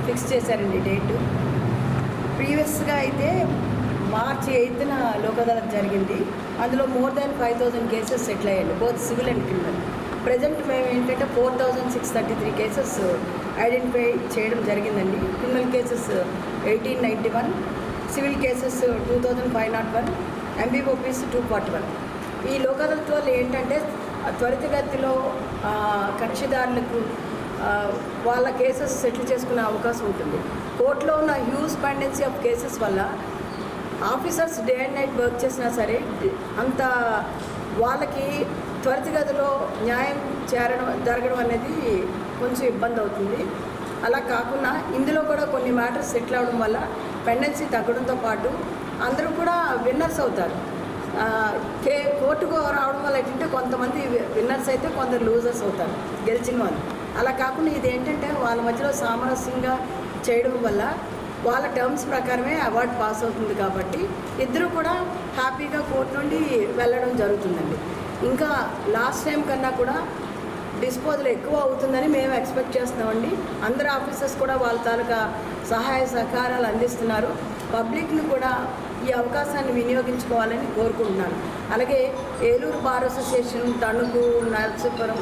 Fix చేశారండి date. ప్రీవియస్గా అయితే మార్చి 8న లోక్ అదాలత్ జరిగింది. అందులో మోర్ దాన్ 5,000 కేసెస్ సెటిల్ అయ్యాయి, both civil and criminal. Present మేము ఏంటంటే 4,633 కేసెస్ ఐడెంటిఫై చేయడం జరిగిందండి. Criminal cases 1891, civil cases 2,501, MBOPs 241. ఈ లోక్ అదాలత్ వల్ల ఏంటంటే త్వరితగతిలో కక్షిదారులకు వాళ్ళ కేసెస్ సెటిల్ చేసుకునే అవకాశం ఉంటుంది. కోర్టులో ఉన్న హ్యూజ్ పెండెన్సీ ఆఫ్ కేసెస్ వల్ల officers day and night work చేసినా సరే అంత వాళ్ళకి త్వరితగతిలో న్యాయం జరగడం అనేది కొంచెం ఇబ్బంది అవుతుంది. అలా కాకుండా ఇందులో కూడా కొన్ని మ్యాటర్స్ సెటిల్ అవ్వడం వల్ల పెండెన్సీ తగ్గడంతో పాటు అందరూ కూడా విన్నర్స్ అవుతారు. కోర్టుకు రావడం వల్ల ఏంటంటే కొంతమంది విన్నర్స్ అయితే కొందరు లూజర్స్ అవుతారు, గెలిచిన వాళ్ళు. అలా కాకుండా ఇది ఏంటంటే వాళ్ళ మధ్యలో సామరస్యంగా చేయడం వల్ల వాళ్ళ టర్మ్స్ ప్రకారమే అవార్డు పాస్ అవుతుంది. కాబట్టి ఇద్దరు కూడా హ్యాపీగా కోర్టు నుండి వెళ్ళడం జరుగుతుందండి. ఇంకా లాస్ట్ టైం కన్నా కూడా డిస్పోజల్ ఎక్కువ అవుతుందని మేము ఎక్స్పెక్ట్ చేస్తున్నామండి. అందరు ఆఫీసర్స్ కూడా వాళ్ళ తాలూకా సహాయ సహకారాలు అందిస్తున్నారు. పబ్లిక్ని కూడా ఈ అవకాశాన్ని వినియోగించుకోవాలని కోరుకుంటున్నాను. అలాగే ఏలూరు బార్ అసోసియేషన్, తణుకు, నరసాపురం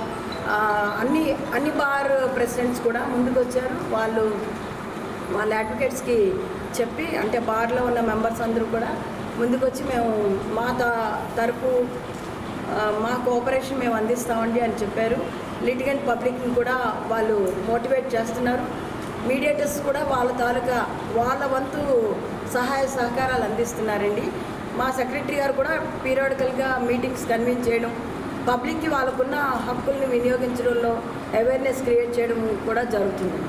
అన్ని బార్ ప్రెసిడెంట్స్ కూడా ముందుకు వచ్చారు. వాళ్ళ అడ్వకేట్స్కి చెప్పి, అంటే బార్లో ఉన్న మెంబర్స్ అందరూ కూడా ముందుకు వచ్చి మేము మా తరపు మా కోఆపరేషన్ మేము అందిస్తామండి అని చెప్పారు. లిటిగెంట్ పబ్లిక్ని కూడా వాళ్ళు మోటివేట్ చేస్తున్నారు. మీడియేటర్స్ కూడా వాళ్ళ వంతు సహాయ సహకారాలు అందిస్తున్నారండి. మా సెక్రటరీ గారు కూడా పీరియాడికల్గా మీటింగ్స్ కన్వీన్ చేయడం, పబ్లిక్కి వాళ్ళకున్న హక్కుల్ని వినియోగించడంలో అవేర్నెస్ క్రియేట్ చేయడం కూడా జరుగుతుంది.